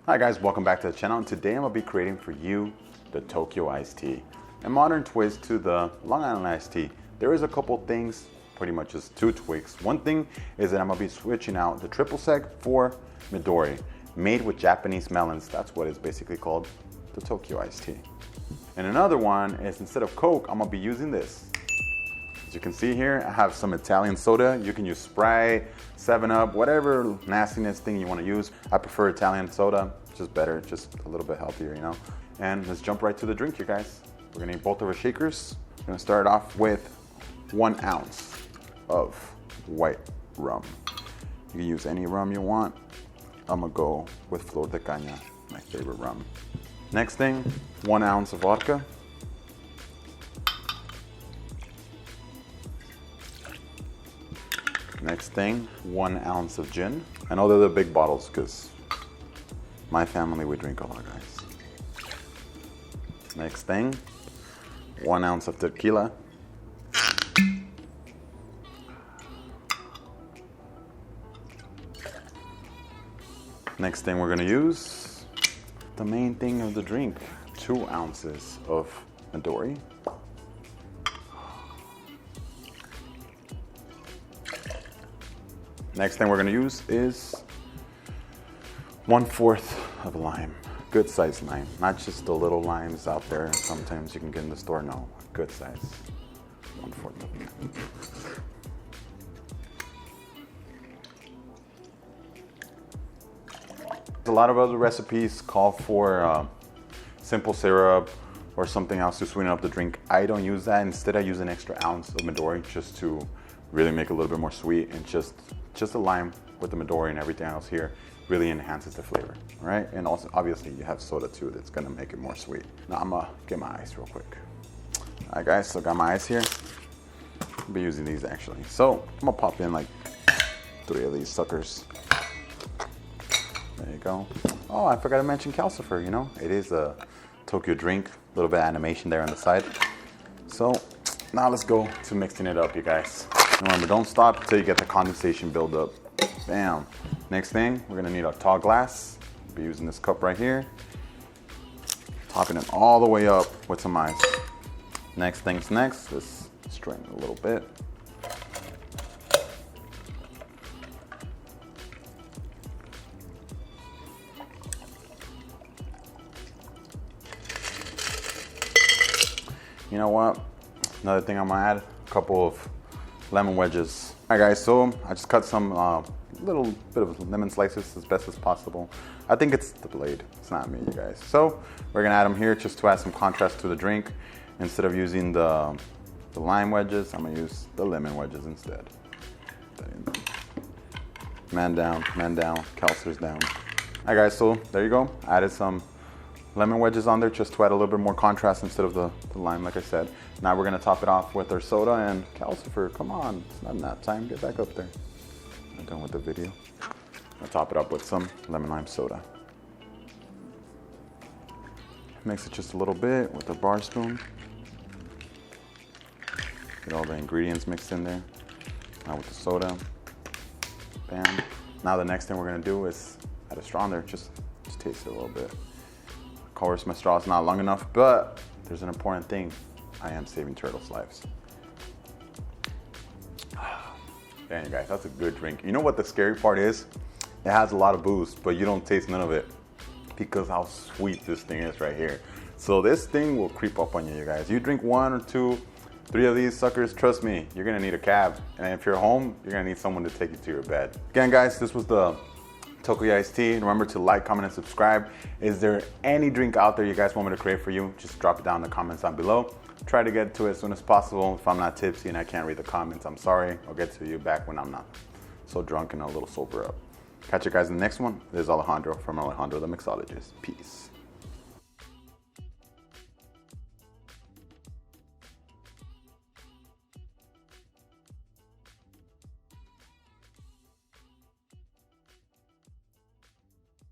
Hi guys, welcome back to the channel, and today I'm going to be creating for you the Tokyo iced tea. A modern twist to the Long Island iced tea. There is a couple things, pretty much just two tweaks. One thing is that I'm going to be switching out the triple sec for Midori, made with Japanese melons. That's what it's basically called, the Tokyo iced tea. And another one is, instead of Coke, I'm going to be using this. As you can see here, I have some Italian soda. You can use Sprite, 7-Up, whatever nastiness thing you want to use. I prefer Italian soda, just better, just a little bit healthier, you know. And let's jump right to the drink, you guys. We're gonna need both of our shakers. We're gonna start off with 1 ounce of white rum. You can use any rum you want. I'm gonna go with Flor de Caña, my favorite rum. Next thing, 1 ounce of vodka. Next thing, 1 ounce of gin. I know they're the big bottles because my family, we drink a lot, guys. Next thing, 1 ounce of tequila. Next thing we're gonna use, the main thing of the drink, 2 ounces of Midori. Next thing we're gonna use is 1/4 of a lime. Good size lime, not just the little limes out there sometimes you can get in the store. No, good size. 1/4 of a lime. A lot of other recipes call for simple syrup or something else to sweeten up the drink. I don't use that. Instead, I use an extra ounce of Midori just to really make it a little bit more sweet, and just a lime with the Midori and everything else here really enhances the flavor, all right? And also, obviously, you have soda too that's gonna make it more sweet. Now, I'm gonna get my ice real quick. All right, guys, so I got my ice here. I'll be using these actually. So I'm gonna pop in like 3 of these suckers. There you go. Oh, I forgot to mention calcifer, you know? It is a Tokyo drink, a little bit of animation there on the side. So now let's go to mixing it up, you guys. Remember, don't stop until you get the condensation build up. Bam. Next thing, we're gonna need a tall glass. I'll be using this cup right here. Topping it all the way up with some ice. Next thing's next, let's strain it a little bit. You know what? Another thing I'm gonna add, a couple of lemon wedges. All right, guys, so I just cut some little bit of lemon slices as best as possible. I think it's the blade, it's not me, you guys. So we're gonna add them here just to add some contrast to the drink. Instead of using the lime wedges, I'm gonna use the lemon wedges instead. Man down, calcers down. All right, guys, so there you go. I added some lemon wedges on there just to add a little bit more contrast instead of the lime, like I said. Now we're gonna top it off with our soda and calcifer. Come on, it's not nap time, get back up there. I'm done with the video. I'll top it up with some lemon lime soda. Mix it just a little bit with a bar spoon. Get all the ingredients mixed in there. Now with the soda, bam. Now the next thing we're gonna do is add a straw in there, just taste it a little bit. Of course, my straw is not long enough, but there's an important thing. I am saving turtles' lives. Damn, guys, that's a good drink. You know what the scary part is? It has a lot of booze, but you don't taste none of it because how sweet this thing is right here. So this thing will creep up on you, you guys. You drink 1 or 2, 3 of these suckers, trust me, you're gonna need a cab. And if you're home, you're gonna need someone to take you to your bed. Again, guys, this was the Tokyo iced tea. And remember to like, comment, and subscribe. Is there any drink out there you guys want me to create for you? Just drop it down in the comments down below. Try to get to it as soon as possible. If I'm not tipsy and I can't read the comments, I'm sorry. I'll get to you back when I'm not so drunk and a little sober up. Catch you guys in the next one. This is Alejandro from Alejandro the Mixologist. Peace.